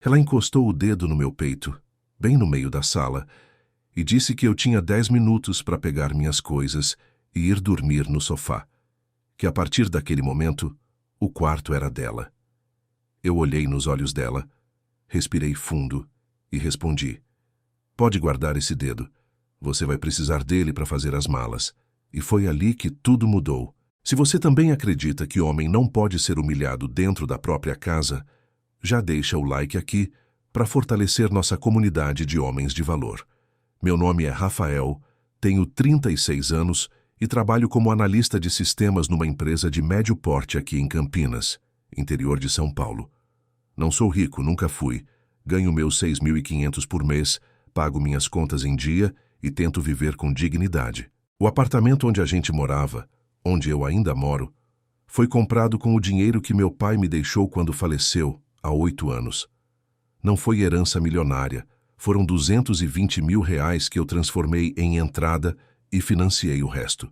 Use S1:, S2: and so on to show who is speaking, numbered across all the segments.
S1: Ela encostou o dedo no meu peito, bem no meio da sala, e disse que eu tinha 10 minutos para pegar minhas coisas e ir dormir no sofá, que a partir daquele momento, o quarto era dela. Eu olhei nos olhos dela, respirei fundo e respondi: "Pode guardar esse dedo. Você vai precisar dele para fazer as malas." E foi ali que tudo mudou. Se você também acredita que homem não pode ser humilhado dentro da própria casa, já deixa o like aqui para fortalecer nossa comunidade de homens de valor. Meu nome é Rafael, tenho 36 anos e trabalho como analista de sistemas numa empresa de médio porte aqui em Campinas, interior de São Paulo. Não sou rico, nunca fui. Ganho meus 6.500 por mês, pago minhas contas em dia e tento viver com dignidade. O apartamento onde a gente morava, onde eu ainda moro, foi comprado com o dinheiro que meu pai me deixou quando faleceu, há 8 anos. Não foi herança milionária, foram 220 mil reais que eu transformei em entrada e financiei o resto.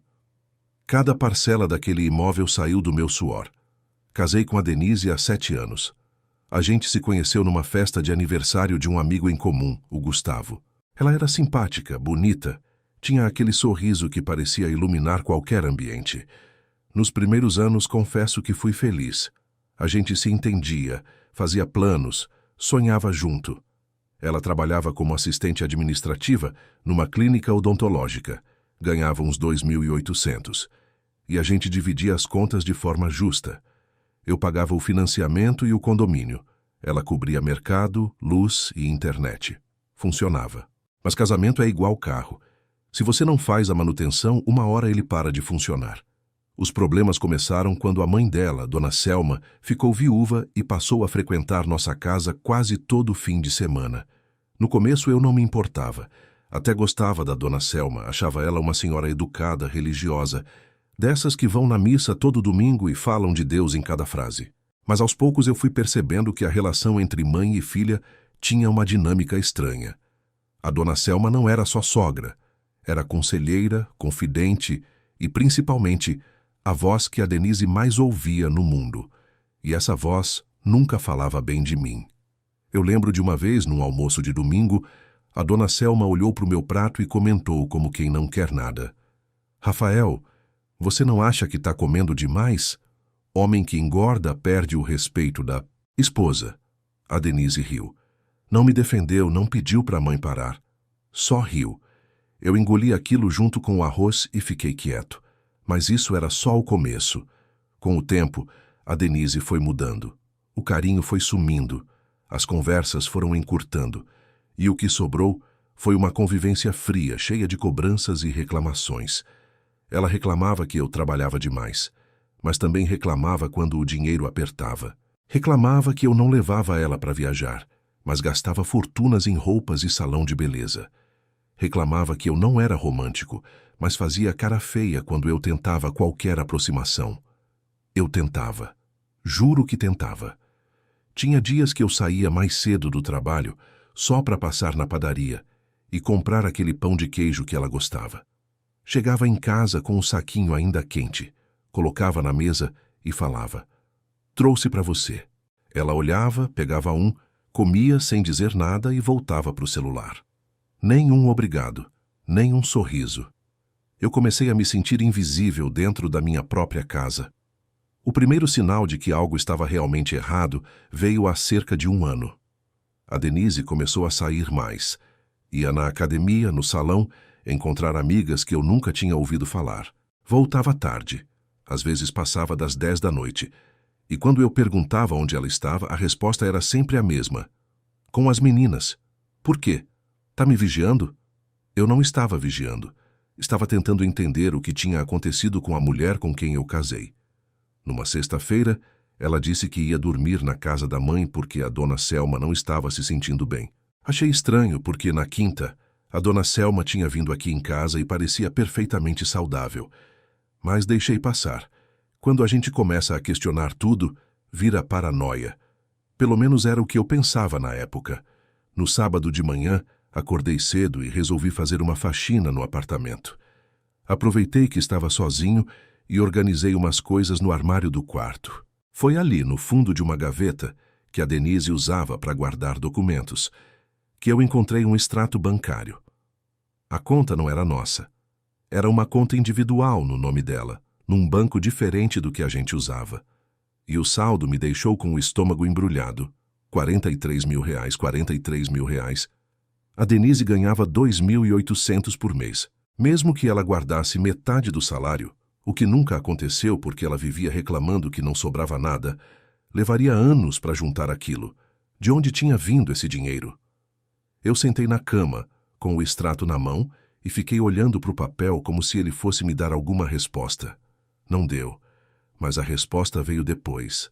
S1: Cada parcela daquele imóvel saiu do meu suor. Casei com a Denise há 7 anos. A gente se conheceu numa festa de aniversário de um amigo em comum, o Gustavo. Ela era simpática, bonita, tinha aquele sorriso que parecia iluminar qualquer ambiente. Nos primeiros anos, confesso que fui feliz. A gente se entendia, fazia planos, sonhava junto. Ela trabalhava como assistente administrativa numa clínica odontológica. Ganhava uns 2.800. E a gente dividia as contas de forma justa. Eu pagava o financiamento e o condomínio. Ela cobria mercado, luz e internet. Funcionava. Mas casamento é igual carro. Se você não faz a manutenção, uma hora ele para de funcionar. Os problemas começaram quando a mãe dela, Dona Selma, ficou viúva e passou a frequentar nossa casa quase todo fim de semana. No começo eu não me importava. Até gostava da Dona Selma, achava ela uma senhora educada, religiosa, dessas que vão na missa todo domingo e falam de Deus em cada frase. Mas aos poucos eu fui percebendo que a relação entre mãe e filha tinha uma dinâmica estranha. A Dona Selma não era só sogra, era conselheira, confidente e, principalmente, a voz que a Denise mais ouvia no mundo. E essa voz nunca falava bem de mim. Eu lembro de uma vez, num almoço de domingo, a Dona Selma olhou para o meu prato e comentou como quem não quer nada: "Rafael, você não acha que está comendo demais? Homem que engorda perde o respeito da esposa." A Denise riu. Não me defendeu, não pediu para a mãe parar. Só riu. Eu engoli aquilo junto com o arroz e fiquei quieto. Mas isso era só o começo. Com o tempo, a Denise foi mudando. O carinho foi sumindo. As conversas foram encurtando. E o que sobrou foi uma convivência fria, cheia de cobranças e reclamações. Ela reclamava que eu trabalhava demais, mas também reclamava quando o dinheiro apertava. Reclamava que eu não levava ela para viajar, mas gastava fortunas em roupas e salão de beleza. Reclamava que eu não era romântico, mas fazia cara feia quando eu tentava qualquer aproximação. Eu tentava. Juro que tentava. Tinha dias que eu saía mais cedo do trabalho, só para passar na padaria e comprar aquele pão de queijo que ela gostava. Chegava em casa com o saquinho ainda quente, colocava na mesa e falava: "Trouxe para você." Ela olhava, pegava um, comia sem dizer nada e voltava para o celular. Nem um obrigado, nem um sorriso. Eu comecei a me sentir invisível dentro da minha própria casa. O primeiro sinal de que algo estava realmente errado veio há cerca de 1 ano. A Denise começou a sair mais. Ia na academia, no salão, encontrar amigas que eu nunca tinha ouvido falar. Voltava tarde. Às vezes passava das 10 da noite. E quando eu perguntava onde ela estava, a resposta era sempre a mesma: "Com as meninas." Por quê? Tá me vigiando? Eu não estava vigiando. Estava tentando entender o que tinha acontecido com a mulher com quem eu casei. Numa sexta-feira, ela disse que ia dormir na casa da mãe porque a Dona Selma não estava se sentindo bem. Achei estranho porque, na quinta, a Dona Selma tinha vindo aqui em casa e parecia perfeitamente saudável. Mas deixei passar. Quando a gente começa a questionar tudo, vira paranoia. Pelo menos era o que eu pensava na época. No sábado de manhã, acordei cedo e resolvi fazer uma faxina no apartamento. Aproveitei que estava sozinho e organizei umas coisas no armário do quarto. Foi ali, no fundo de uma gaveta, que a Denise usava para guardar documentos, que eu encontrei um extrato bancário. A conta não era nossa. Era uma conta individual no nome dela, num banco diferente do que a gente usava. E o saldo me deixou com o estômago embrulhado. 43 mil reais, 43 mil reais. A Denise ganhava 2.800 por mês. Mesmo que ela guardasse metade do salário, o que nunca aconteceu porque ela vivia reclamando que não sobrava nada, levaria anos para juntar aquilo. De onde tinha vindo esse dinheiro? Eu sentei na cama, com o extrato na mão, e fiquei olhando para o papel como se ele fosse me dar alguma resposta. Não deu, mas a resposta veio depois.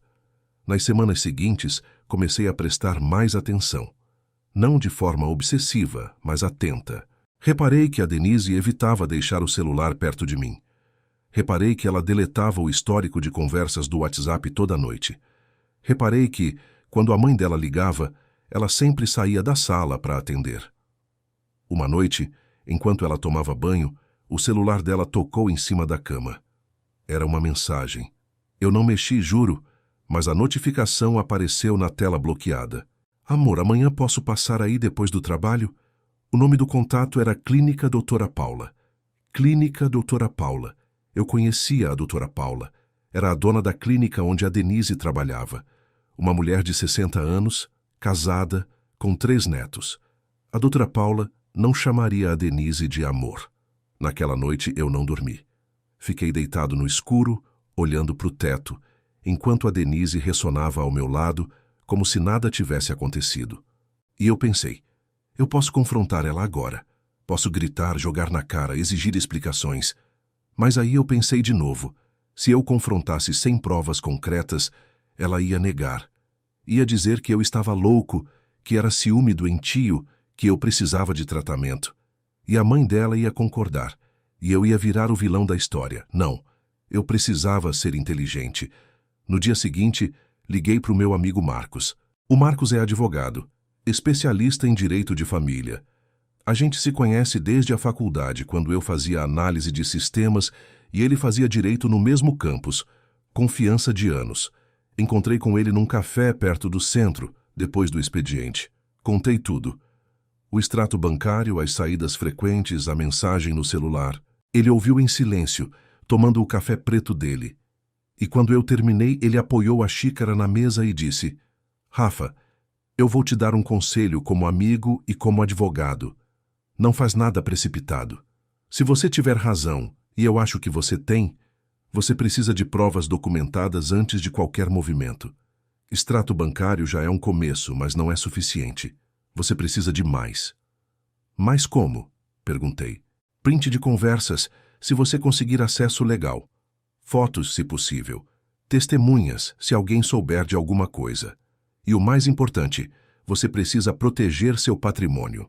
S1: Nas semanas seguintes, comecei a prestar mais atenção. Não de forma obsessiva, mas atenta. Reparei que a Denise evitava deixar o celular perto de mim. Reparei que ela deletava o histórico de conversas do WhatsApp toda noite. Reparei que, quando a mãe dela ligava, ela sempre saía da sala para atender. Uma noite, enquanto ela tomava banho, o celular dela tocou em cima da cama. Era uma mensagem. Eu não mexi, juro, mas a notificação apareceu na tela bloqueada. Amor, amanhã posso passar aí depois do trabalho? O nome do contato era Clínica Doutora Paula. Clínica Doutora Paula. Eu conhecia a Doutora Paula. Era a dona da clínica onde a Denise trabalhava. Uma mulher de 60 anos, casada, com 3 netos. A Doutora Paula não chamaria a Denise de amor. Naquela noite eu não dormi. Fiquei deitado no escuro, olhando para o teto, enquanto a Denise ressonava ao meu lado, como se nada tivesse acontecido. E eu pensei, eu posso confrontar ela agora. Posso gritar, jogar na cara, exigir explicações. Mas aí eu pensei de novo, se eu confrontasse sem provas concretas, ela ia negar. Ia dizer que eu estava louco, que era ciúme doentio, que eu precisava de tratamento. E a mãe dela ia concordar, e eu ia virar o vilão da história. Não, eu precisava ser inteligente. No dia seguinte, liguei para o meu amigo Marcos. O Marcos é advogado, especialista em direito de família. A gente se conhece desde a faculdade, quando eu fazia análise de sistemas e ele fazia direito no mesmo campus. Confiança de anos. Encontrei com ele num café perto do centro, depois do expediente. Contei tudo. O extrato bancário, as saídas frequentes, a mensagem no celular. Ele ouviu em silêncio, tomando o café preto dele. E quando eu terminei, ele apoiou a xícara na mesa e disse: Rafa, eu vou te dar um conselho como amigo e como advogado. Não faz nada precipitado. Se você tiver razão, e eu acho que você tem, você precisa de provas documentadas antes de qualquer movimento. Extrato bancário já é um começo, mas não é suficiente. Você precisa de mais. Mais como? Perguntei. Print de conversas, se você conseguir acesso legal. Fotos, se possível. Testemunhas, se alguém souber de alguma coisa. E o mais importante, você precisa proteger seu patrimônio.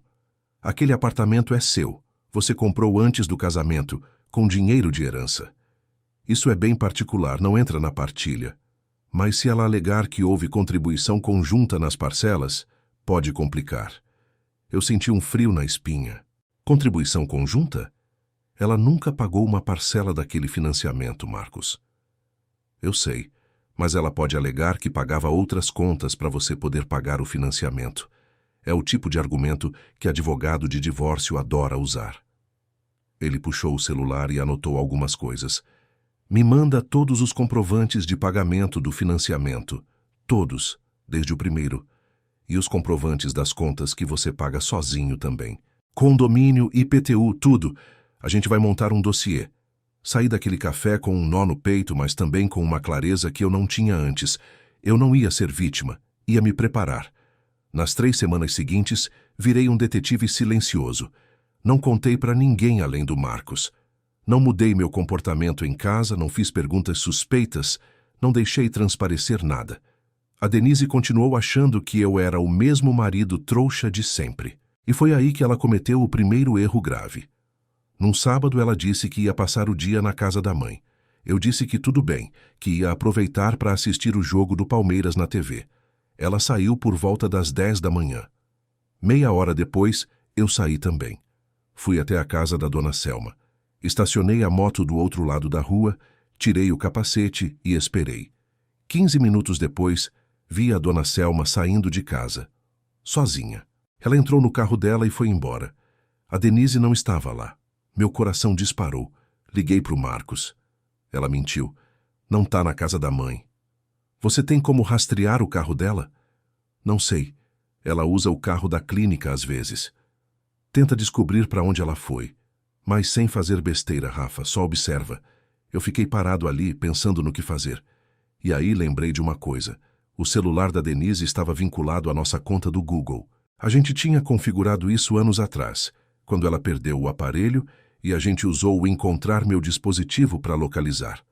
S1: Aquele apartamento é seu. Você comprou antes do casamento, com dinheiro de herança. Isso é bem particular, não entra na partilha. Mas se ela alegar que houve contribuição conjunta nas parcelas, pode complicar. Eu senti um frio na espinha. Contribuição conjunta? Ela nunca pagou uma parcela daquele financiamento, Marcos. Eu sei, mas ela pode alegar que pagava outras contas para você poder pagar o financiamento. É o tipo de argumento que advogado de divórcio adora usar. Ele puxou o celular e anotou algumas coisas. Me manda todos os comprovantes de pagamento do financiamento. Todos, desde o primeiro. E os comprovantes das contas que você paga sozinho também. Condomínio, IPTU, tudo. A gente vai montar um dossiê. Saí daquele café com um nó no peito, mas também com uma clareza que eu não tinha antes. Eu não ia ser vítima, ia me preparar. Nas 3 semanas seguintes, virei um detetive silencioso. Não contei para ninguém além do Marcos. Não mudei meu comportamento em casa, não fiz perguntas suspeitas, não deixei transparecer nada. A Denise continuou achando que eu era o mesmo marido trouxa de sempre. E foi aí que ela cometeu o primeiro erro grave. Num sábado ela disse que ia passar o dia na casa da mãe. Eu disse que tudo bem, que ia aproveitar para assistir o jogo do Palmeiras na TV. Ela saiu por volta das 10 da manhã. Meia hora depois, eu saí também. Fui até a casa da dona Selma. Estacionei a moto do outro lado da rua, tirei o capacete e esperei. 15 minutos depois, Vi a dona Selma saindo de casa, sozinha. Ela entrou no carro dela e foi embora. A Denise não estava lá. Meu coração disparou. Liguei para o Marcos. Ela mentiu. Não tá na casa da mãe. Você tem como rastrear o carro dela? Não sei. Ela usa o carro da clínica às vezes. Tenta descobrir para onde ela foi. Mas sem fazer besteira, Rafa, só observa. Eu fiquei parado ali, pensando no que fazer. E aí lembrei de uma coisa. O celular da Denise estava vinculado à nossa conta do Google. A gente tinha configurado isso anos atrás, quando ela perdeu o aparelho e a gente usou o encontrar meu dispositivo para localizar.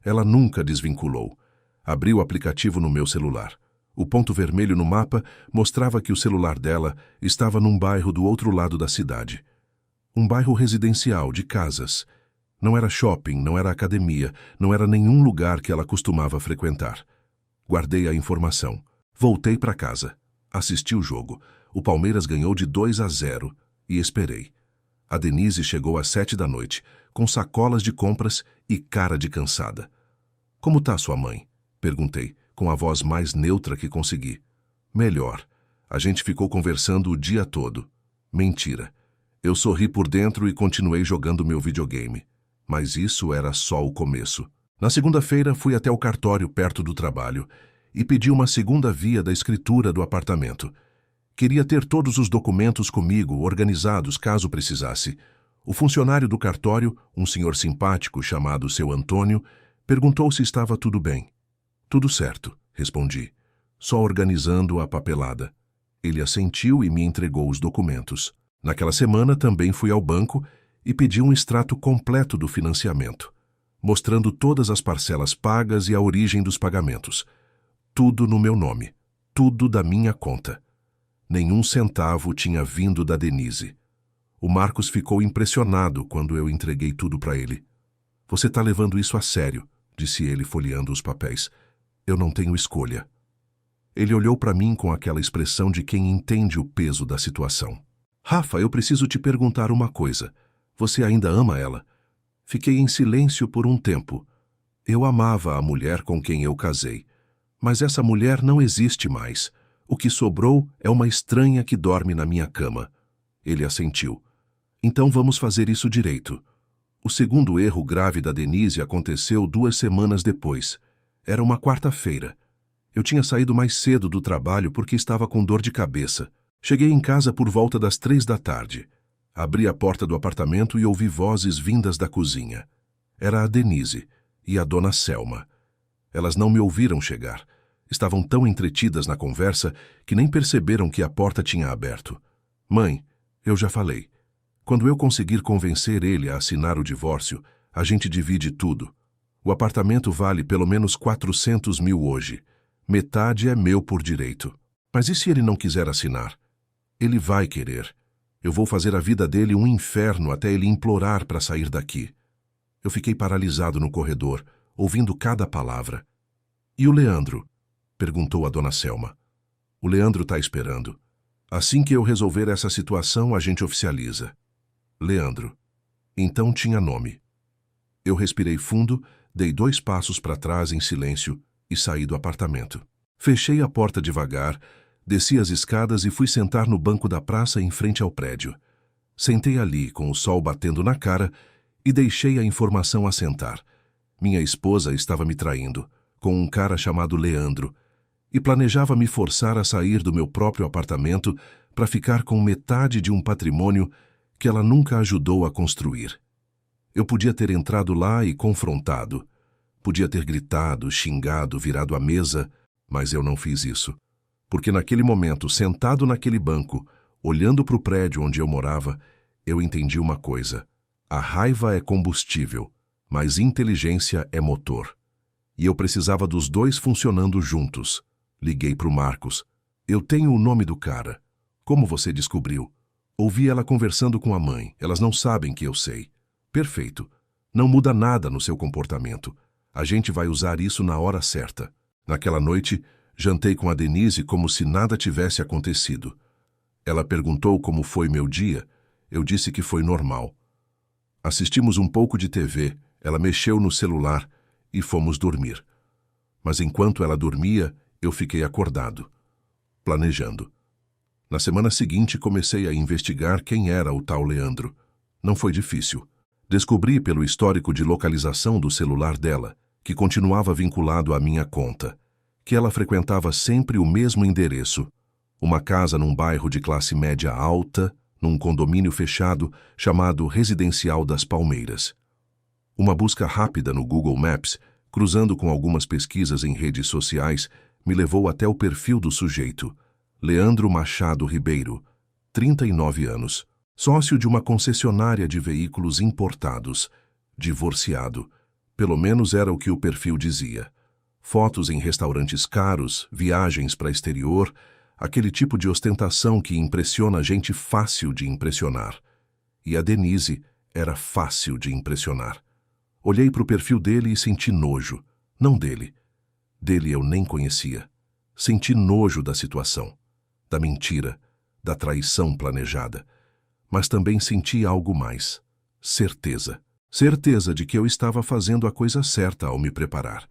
S1: Ela nunca desvinculou. Abri o aplicativo no meu celular. O ponto vermelho no mapa mostrava que o celular dela estava num bairro do outro lado da cidade. Um bairro residencial, de casas. Não era shopping, não era academia, não era nenhum lugar que ela costumava frequentar. Guardei a informação. Voltei para casa. Assisti o jogo. O Palmeiras ganhou de 2-0 e esperei. A Denise chegou às 7 da noite, com sacolas de compras e cara de cansada. Como tá sua mãe? Perguntei, com a voz mais neutra que consegui. Melhor. A gente ficou conversando o dia todo. Mentira. Eu sorri por dentro e continuei jogando meu videogame. Mas isso era só o começo. Na segunda-feira, fui até o cartório perto do trabalho e pedi uma segunda via da escritura do apartamento. Queria ter todos os documentos comigo, organizados caso precisasse. O funcionário do cartório, um senhor simpático chamado seu Antônio, perguntou se estava tudo bem. Tudo certo, respondi, só organizando a papelada. Ele assentiu e me entregou os documentos. Naquela semana também fui ao banco e pedi um extrato completo do financiamento, mostrando todas as parcelas pagas e a origem dos pagamentos. Tudo no meu nome, tudo da minha conta. Nenhum centavo tinha vindo da Denise. O Marcos ficou impressionado quando eu entreguei tudo para ele. Você está levando isso a sério, disse ele folheando os papéis. Eu não tenho escolha. Ele olhou para mim com aquela expressão de quem entende o peso da situação. Rafa, eu preciso te perguntar uma coisa. Você ainda ama ela? Fiquei em silêncio por um tempo. Eu amava a mulher com quem eu casei. Mas essa mulher não existe mais. O que sobrou é uma estranha que dorme na minha cama. Ele assentiu. Então vamos fazer isso direito. O segundo erro grave da Denise aconteceu 2 semanas depois. Era uma quarta-feira. Eu tinha saído mais cedo do trabalho porque estava com dor de cabeça. Cheguei em casa por volta das 3 da tarde. Abri a porta do apartamento e ouvi vozes vindas da cozinha. Era a Denise e a dona Selma. Elas não me ouviram chegar. Estavam tão entretidas na conversa que nem perceberam que a porta tinha aberto. Mãe, eu já falei. Quando eu conseguir convencer ele a assinar o divórcio, a gente divide tudo. O apartamento vale pelo menos 400 mil hoje. Metade é meu por direito. Mas e se ele não quiser assinar? Ele vai querer. Eu vou fazer a vida dele um inferno até ele implorar para sair daqui. Eu fiquei paralisado no corredor, ouvindo cada palavra. E o Leandro? Perguntou a dona Selma. O Leandro está esperando. Assim que eu resolver essa situação, a gente oficializa. Leandro. Então tinha nome. Eu respirei fundo, dei 2 passos para trás em silêncio e saí do apartamento. Fechei a porta devagar, desci as escadas e fui sentar no banco da praça em frente ao prédio. Sentei ali, com o sol batendo na cara, e deixei a informação assentar. Minha esposa estava me traindo, com um cara chamado Leandro, e planejava me forçar a sair do meu próprio apartamento para ficar com metade de um patrimônio que ela nunca ajudou a construir. Eu podia ter entrado lá e confrontado. Podia ter gritado, xingado, virado a mesa, mas eu não fiz isso. Porque naquele momento, sentado naquele banco, olhando para o prédio onde eu morava, eu entendi uma coisa. A raiva é combustível, mas inteligência é motor. E eu precisava dos dois funcionando juntos. Liguei para o Marcos. Eu tenho o nome do cara. Como você descobriu? Ouvi ela conversando com a mãe. Elas não sabem que eu sei. Perfeito. Não muda nada no seu comportamento. A gente vai usar isso na hora certa. Naquela noite, jantei com a Denise como se nada tivesse acontecido. Ela perguntou como foi meu dia. Eu disse que foi normal. Assistimos um pouco de TV. Ela mexeu no celular e fomos dormir. Mas enquanto ela dormia, Eu fiquei acordado, planejando. Na semana seguinte, comecei a investigar quem era o tal Leandro. Não foi difícil. Descobri pelo histórico de localização do celular dela, que continuava vinculado à minha conta, que ela frequentava sempre o mesmo endereço, uma casa num bairro de classe média alta, num condomínio fechado chamado Residencial das Palmeiras. Uma busca rápida no Google Maps, cruzando com algumas pesquisas em redes sociais, me levou até o perfil do sujeito, Leandro Machado Ribeiro, 39 anos, sócio de uma concessionária de veículos importados, divorciado. Pelo menos era o que o perfil dizia. Fotos em restaurantes caros, viagens para exterior, aquele tipo de ostentação que impressiona gente fácil de impressionar. E a Denise era fácil de impressionar. Olhei para o perfil dele e senti nojo. Não dele. Dele eu nem conhecia. Senti nojo da situação, da mentira, da traição planejada. Mas também senti algo mais. Certeza. Certeza de que eu estava fazendo a coisa certa ao me preparar.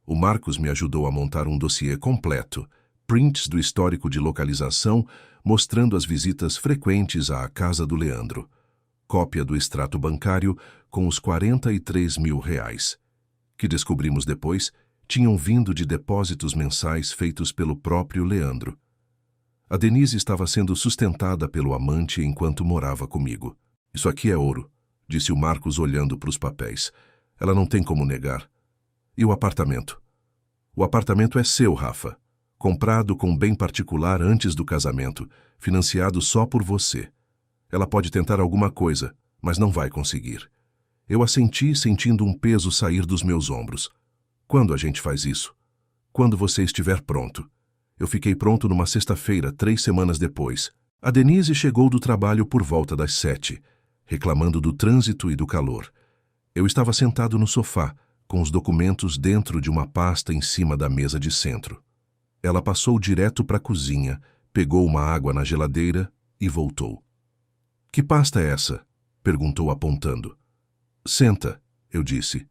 S1: O Marcos me ajudou a montar um dossiê completo, prints do histórico de localização, mostrando as visitas frequentes à casa do Leandro. Cópia do extrato bancário com os R$ 43.000, que descobrimos depois tinham vindo de depósitos mensais feitos pelo próprio Leandro. A Denise estava sendo sustentada pelo amante enquanto morava comigo. Isso aqui é ouro, disse o Marcos olhando para os papéis. Ela não tem como negar. E o apartamento? O apartamento é seu, Rafa. Comprado com bem particular antes do casamento, financiado só por você. Ela pode tentar alguma coisa, mas não vai conseguir. Eu assenti, sentindo um peso sair dos meus ombros. Quando a gente faz isso? Quando você estiver pronto. Eu fiquei pronto numa sexta-feira, 3 semanas depois. A Denise chegou do trabalho por volta das 7, reclamando do trânsito e do calor. Eu estava sentado no sofá, com os documentos dentro de uma pasta em cima da mesa de centro. Ela passou direto para a cozinha, pegou uma água na geladeira e voltou. Que pasta é essa? Perguntou apontando. Senta, eu disse.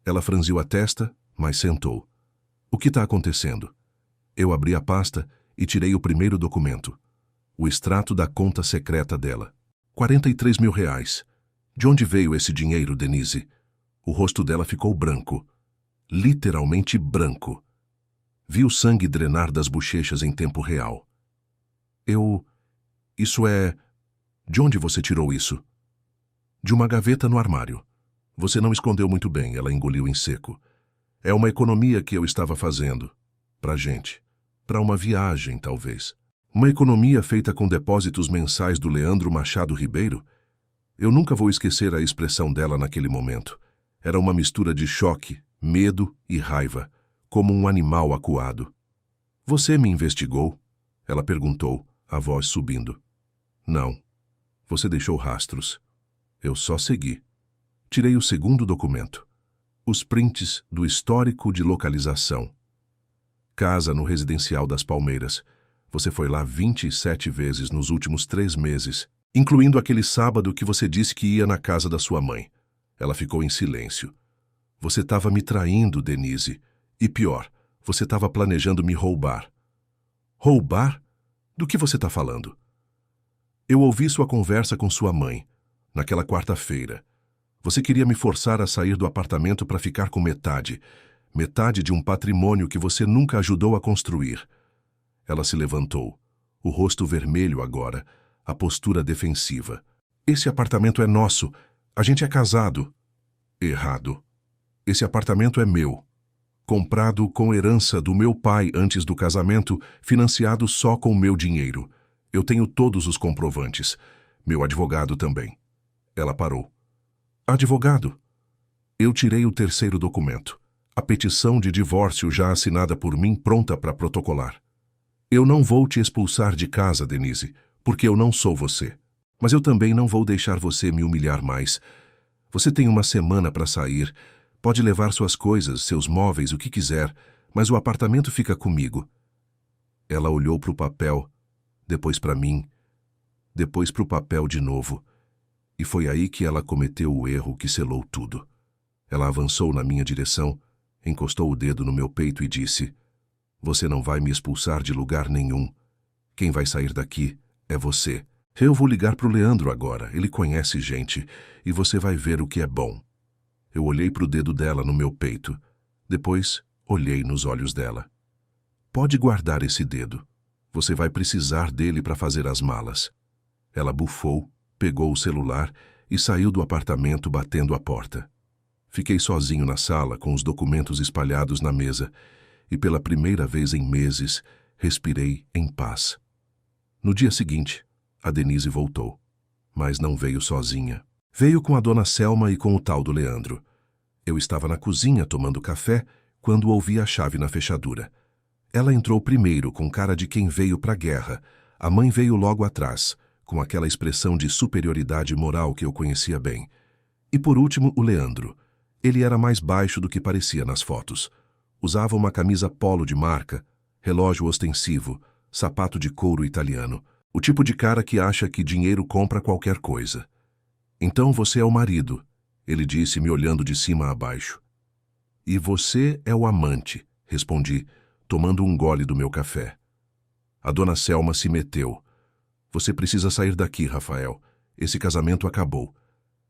S1: Ela franziu a testa, mas sentou. O que está acontecendo? Eu abri a pasta e tirei o primeiro documento. O extrato da conta secreta dela. R$ 43.000. De onde veio esse dinheiro, Denise? O rosto dela ficou branco. Literalmente branco. Vi o sangue drenar das bochechas em tempo real. Isso é... De onde você tirou isso? De uma gaveta no armário. Você não escondeu muito bem, ela engoliu em seco. É uma economia que eu estava fazendo. Pra gente. Pra uma viagem, talvez. Uma economia feita com depósitos mensais do Leandro Machado Ribeiro? Eu nunca vou esquecer a expressão dela naquele momento. Era uma mistura de choque, medo e raiva, como um animal acuado. Você me investigou? Ela perguntou, a voz subindo. Não. Você deixou rastros. Eu só segui. Tirei o segundo documento. Os prints do histórico de localização. Casa no Residencial das Palmeiras. Você foi lá 27 vezes nos últimos 3 meses, incluindo aquele sábado que você disse que ia na casa da sua mãe. Ela ficou em silêncio. Você estava me traindo, Denise. E pior, você estava planejando me roubar. Roubar? Do que você está falando? Eu ouvi sua conversa com sua mãe, naquela quarta-feira. Você queria me forçar a sair do apartamento para ficar com metade de um patrimônio que você nunca ajudou a construir. Ela se levantou, o rosto vermelho agora, a postura defensiva. Esse apartamento é nosso. A gente é casado. Errado. Esse apartamento é meu. Comprado com herança do meu pai antes do casamento, financiado só com meu dinheiro. Eu tenho todos os comprovantes. Meu advogado também. Ela parou. Advogado? Eu tirei o terceiro documento. A petição de divórcio já assinada por mim pronta para protocolar. Eu não vou te expulsar de casa, Denise, porque eu não sou você. Mas eu também não vou deixar você me humilhar mais. Você tem uma semana para sair. Pode levar suas coisas, seus móveis, o que quiser, mas o apartamento fica comigo. Ela olhou para o papel, depois para mim, depois para o papel de novo. E foi aí que ela cometeu o erro que selou tudo. Ela avançou na minha direção, encostou o dedo no meu peito e disse: Você não vai me expulsar de lugar nenhum. Quem vai sair daqui é você. Eu vou ligar pro Leandro agora, ele conhece gente, e você vai ver o que é bom. Eu olhei pro dedo dela no meu peito. Depois, olhei nos olhos dela. Pode guardar esse dedo. Você vai precisar dele para fazer as malas. Ela bufou, pegou o celular e saiu do apartamento batendo a porta. Fiquei sozinho na sala com os documentos espalhados na mesa e pela primeira vez em meses respirei em paz. No dia seguinte, a Denise voltou, mas não veio sozinha. Veio com a dona Selma e com o tal do Leandro. Eu estava na cozinha tomando café quando ouvi a chave na fechadura. Ela entrou primeiro com cara de quem veio para a guerra. A mãe veio logo atrás, com aquela expressão de superioridade moral que eu conhecia bem. E por último, o Leandro. Ele era mais baixo do que parecia nas fotos. Usava uma camisa polo de marca, relógio ostensivo, sapato de couro italiano. O tipo de cara que acha que dinheiro compra qualquer coisa. Então você é o marido, ele disse me olhando de cima a baixo. E você é o amante, respondi, tomando um gole do meu café. A dona Selma se meteu. Você precisa sair daqui, Rafael. Esse casamento acabou.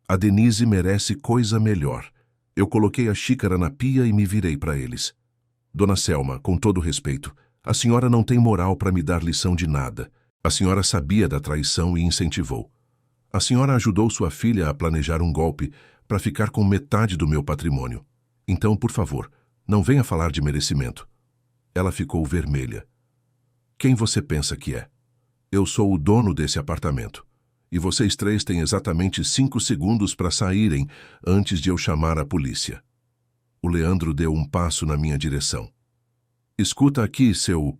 S1: A Denise merece coisa melhor. Eu coloquei a xícara na pia e me virei para eles. Dona Selma, com todo respeito, a senhora não tem moral para me dar lição de nada. A senhora sabia da traição e incentivou. A senhora ajudou sua filha a planejar um golpe para ficar com metade do meu patrimônio. Então, por favor, não venha falar de merecimento. Ela ficou vermelha. Quem você pensa que é? Eu sou o dono desse apartamento. E vocês três têm exatamente 5 segundos para saírem antes de eu chamar a polícia. O Leandro deu um passo na minha direção. Escuta aqui, seu...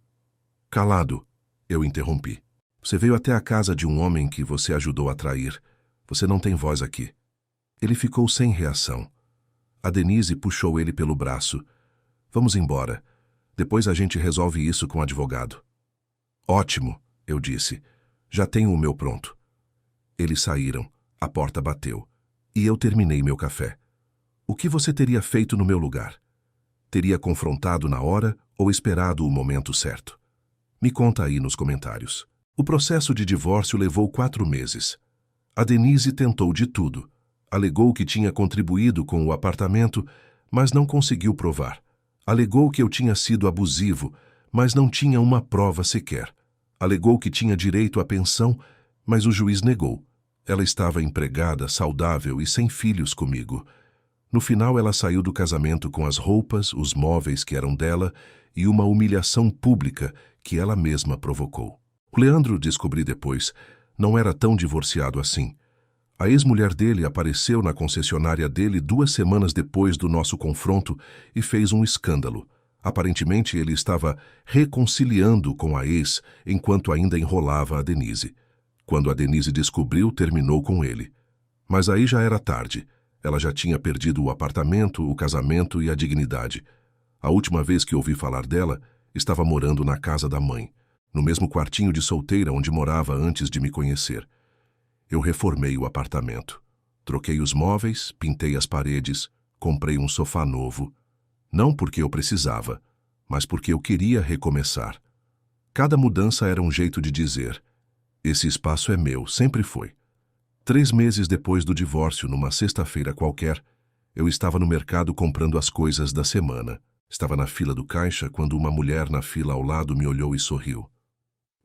S1: Calado, eu interrompi. Você veio até a casa de um homem que você ajudou a trair. Você não tem voz aqui. Ele ficou sem reação. A Denise puxou ele pelo braço. Vamos embora. Depois a gente resolve isso com o advogado. Ótimo, eu disse. Já tenho o meu pronto. Eles saíram. A porta bateu. E eu terminei meu café. O que você teria feito no meu lugar? Teria confrontado na hora ou esperado o momento certo? Me conta aí nos comentários. O processo de divórcio levou 4 meses. A Denise tentou de tudo. Alegou que tinha contribuído com o apartamento, mas não conseguiu provar. Alegou que eu tinha sido abusivo, mas não tinha uma prova sequer. Alegou que tinha direito à pensão, mas o juiz negou. Ela estava empregada, saudável e sem filhos comigo. No final, ela saiu do casamento com as roupas, os móveis que eram dela e uma humilhação pública que ela mesma provocou. O Leandro, descobri depois, não era tão divorciado assim. A ex-mulher dele apareceu na concessionária dele 2 semanas depois do nosso confronto e fez um escândalo. Aparentemente, ele estava reconciliando com a ex enquanto ainda enrolava a Denise. Quando a Denise descobriu, terminou com ele. Mas aí já era tarde. Ela já tinha perdido o apartamento, o casamento e a dignidade. A última vez que ouvi falar dela, estava morando na casa da mãe, no mesmo quartinho de solteira onde morava antes de me conhecer. Eu reformei o apartamento. Troquei os móveis, pintei as paredes, comprei um sofá novo. Não porque eu precisava, mas porque eu queria recomeçar. Cada mudança era um jeito de dizer: esse espaço é meu, sempre foi. 3 meses depois do divórcio, numa sexta-feira qualquer, eu estava no mercado comprando as coisas da semana. Estava na fila do caixa quando uma mulher na fila ao lado me olhou e sorriu.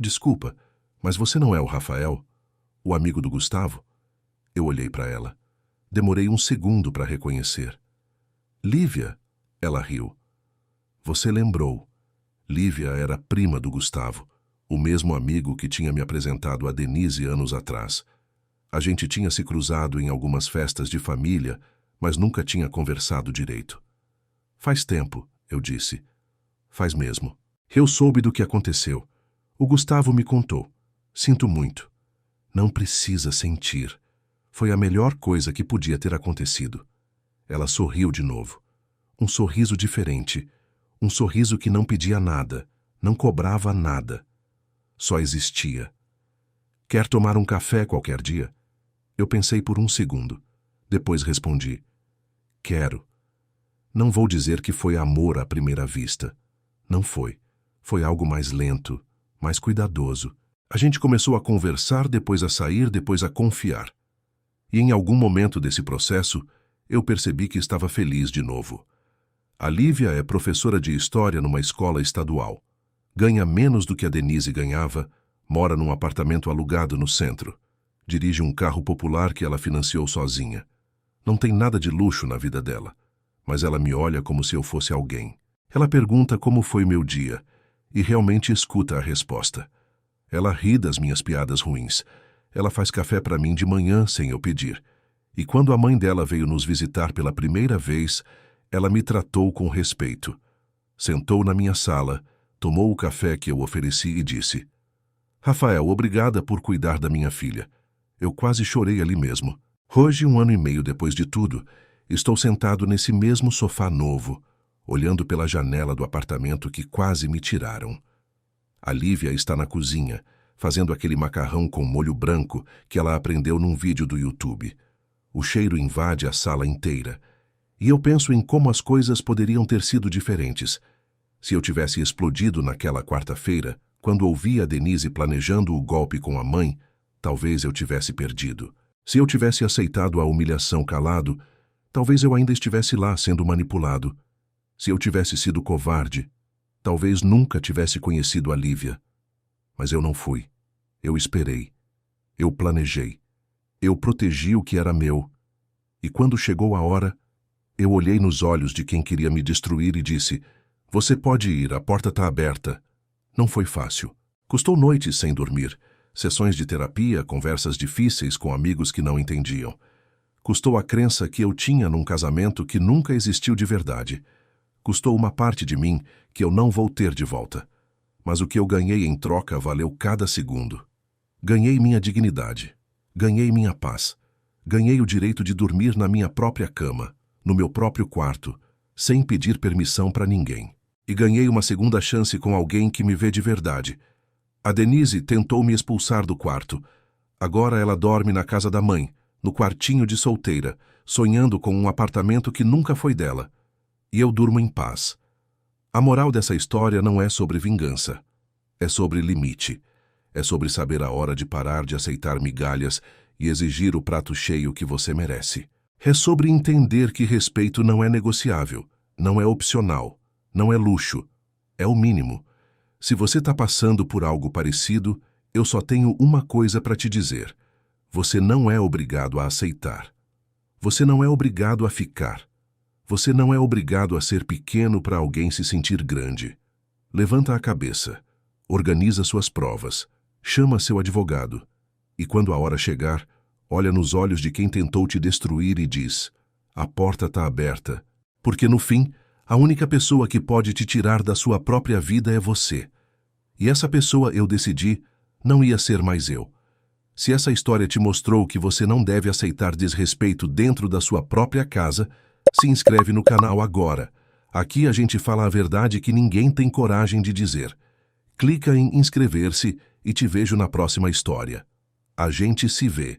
S1: Desculpa, mas você não é o Rafael? O amigo do Gustavo? Eu olhei para ela. Demorei 1 segundo para reconhecer. Lívia, ela riu. Você lembrou. Lívia era prima do Gustavo, o mesmo amigo que tinha me apresentado a Denise anos atrás. A gente tinha se cruzado em algumas festas de família, mas nunca tinha conversado direito. Faz tempo, eu disse. Faz mesmo. Eu soube do que aconteceu. O Gustavo me contou. Sinto muito. Não precisa sentir. Foi a melhor coisa que podia ter acontecido. Ela sorriu de novo. Um sorriso diferente. Um sorriso que não pedia nada, não cobrava nada. Só existia. Quer tomar um café qualquer dia? Eu pensei por 1 segundo. Depois respondi. Quero. Não vou dizer que foi amor à primeira vista. Não foi. Foi algo mais lento, mais cuidadoso. A gente começou a conversar, depois a sair, depois a confiar. E em algum momento desse processo, eu percebi que estava feliz de novo. A Lívia é professora de história numa escola estadual. Ganha menos do que a Denise ganhava, mora num apartamento alugado no centro. Dirige um carro popular que ela financiou sozinha. Não tem nada de luxo na vida dela, mas ela me olha como se eu fosse alguém. Ela pergunta como foi meu dia e realmente escuta a resposta. Ela ri das minhas piadas ruins. Ela faz café para mim de manhã sem eu pedir. E quando a mãe dela veio nos visitar pela primeira vez, ela me tratou com respeito. Sentou na minha sala, tomou o café que eu ofereci e disse: Rafael, obrigada por cuidar da minha filha. Eu quase chorei ali mesmo. Hoje, 1 ano e meio depois de tudo, estou sentado nesse mesmo sofá novo, olhando pela janela do apartamento que quase me tiraram. A Lívia está na cozinha, fazendo aquele macarrão com molho branco que ela aprendeu num vídeo do YouTube. O cheiro invade a sala inteira. E eu penso em como as coisas poderiam ter sido diferentes. Se eu tivesse explodido naquela quarta-feira, quando ouvi a Denise planejando o golpe com a mãe, talvez eu tivesse perdido. Se eu tivesse aceitado a humilhação calado, talvez eu ainda estivesse lá sendo manipulado. Se eu tivesse sido covarde, talvez nunca tivesse conhecido a Lívia. Mas eu não fui. Eu esperei. Eu planejei. Eu protegi o que era meu. E quando chegou a hora, eu olhei nos olhos de quem queria me destruir e disse: Você pode ir, a porta está aberta. Não foi fácil. Custou noites sem dormir, sessões de terapia, conversas difíceis com amigos que não entendiam. Custou a crença que eu tinha num casamento que nunca existiu de verdade. Custou uma parte de mim que eu não vou ter de volta. Mas o que eu ganhei em troca valeu cada segundo. Ganhei minha dignidade. Ganhei minha paz. Ganhei o direito de dormir na minha própria cama, no meu próprio quarto, sem pedir permissão para ninguém. E ganhei uma segunda chance com alguém que me vê de verdade. A Denise tentou me expulsar do quarto. Agora ela dorme na casa da mãe, no quartinho de solteira, sonhando com um apartamento que nunca foi dela. E eu durmo em paz. A moral dessa história não é sobre vingança. É sobre limite. É sobre saber a hora de parar de aceitar migalhas e exigir o prato cheio que você merece. É sobre entender que respeito não é negociável, não é opcional, não é luxo. É o mínimo. Se você está passando por algo parecido, eu só tenho uma coisa para te dizer. Você não é obrigado a aceitar. Você não é obrigado a ficar. Você não é obrigado a ser pequeno para alguém se sentir grande. Levanta a cabeça, organiza suas provas, chama seu advogado. E quando a hora chegar, olha nos olhos de quem tentou te destruir e diz: a porta está aberta. Porque no fim, a única pessoa que pode te tirar da sua própria vida é você. E essa pessoa, eu decidi, não ia ser mais eu. Se essa história te mostrou que você não deve aceitar desrespeito dentro da sua própria casa, se inscreve no canal agora. Aqui a gente fala a verdade que ninguém tem coragem de dizer. Clica em inscrever-se e te vejo na próxima história. A gente se vê.